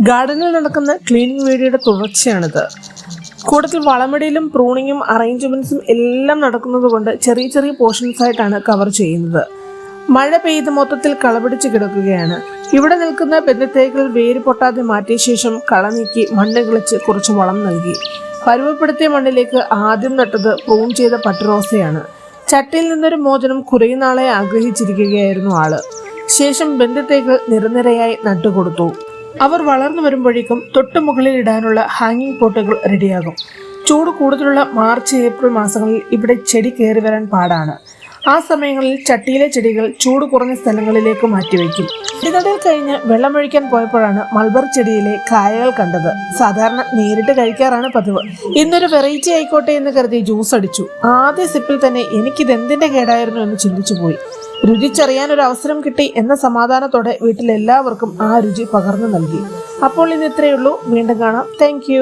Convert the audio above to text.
ഗാർഡനിൽ നടക്കുന്ന ക്ലീനിങ് വീഡിയോയുടെ തുടർച്ചയാണിത്. കൂട്ടത്തിൽ വളമിടയിലും പ്രൂണിങ്ങും അറേഞ്ച്മെന്റ്സും എല്ലാം നടക്കുന്നത് കൊണ്ട് ചെറിയ ചെറിയ പോർഷൻസ് ആയിട്ടാണ് കവർ ചെയ്യുന്നത്. മഴ പെയ്ത് മൊത്തത്തിൽ കളപിടിച്ച് കിടക്കുകയാണ്. ഇവിടെ നിൽക്കുന്ന ബന്ധത്തേക്കൾ വേര് പൊട്ടാതെ മാറ്റിയ ശേഷം കള നീക്കി മണ്ണ് കിളിച്ച് കുറച്ച് വളം നൽകി. പരുവപ്പെടുത്തിയ മണ്ണിലേക്ക് ആദ്യം നട്ടത് പ്രൂൺ ചെയ്ത പട്ടുറോസയാണ്. ചട്ടിയിൽ നിന്നൊരു മോചനം കുറേ നാളെ ആഗ്രഹിച്ചിരിക്കുകയായിരുന്നു ആള്. ശേഷം ബന്ധത്തേക്കൾ നിരനിരയായി നട്ടുകൊടുത്തു. അവർ വളർന്നു വരുമ്പോഴേക്കും തൊട്ടു മുകളിൽ ഇടാനുള്ള ഹാങ്ങിങ് പോട്ടുകൾ റെഡിയാകും. ചൂട് കൂടുതലുള്ള മാർച്ച് ഏപ്രിൽ മാസങ്ങളിൽ ഇവിടെ ചെടി കയറി വരാൻ പാടാണ്. ആ സമയങ്ങളിൽ ചട്ടിയിലെ ചെടികൾ ചൂട് കുറഞ്ഞ സ്ഥലങ്ങളിലേക്ക് മാറ്റിവെക്കും. ചെടിനടയിൽ കഴിഞ്ഞ് വെള്ളമൊഴിക്കാൻ പോയപ്പോഴാണ് മൾബർ ചെടിയിലെ കായകൾ കണ്ടത്. സാധാരണ നേരിട്ട് കഴിക്കാറാണ് പതിവ്. ഇന്നൊരു വെറൈറ്റി ആയിക്കോട്ടെ എന്ന് കരുതി ജ്യൂസ് അടിച്ചു. ആദ്യ സിപ്പിൽ തന്നെ എനിക്കിതെന്തിന്റെ കേടായിരുന്നു എന്ന് ചിന്തിച്ചു പോയി. രുചിച്ചറിയാൻ ഒരു അവസരം കിട്ടി എന്ന സമാധാനത്തോടെ വീട്ടിലെല്ലാവർക്കും ആ രുചി പകർന്നു നൽകി. അപ്പോൾ ഇന്ന് ഇത്രയേ ഉള്ളൂ. വീണ്ടും കാണാം. താങ്ക്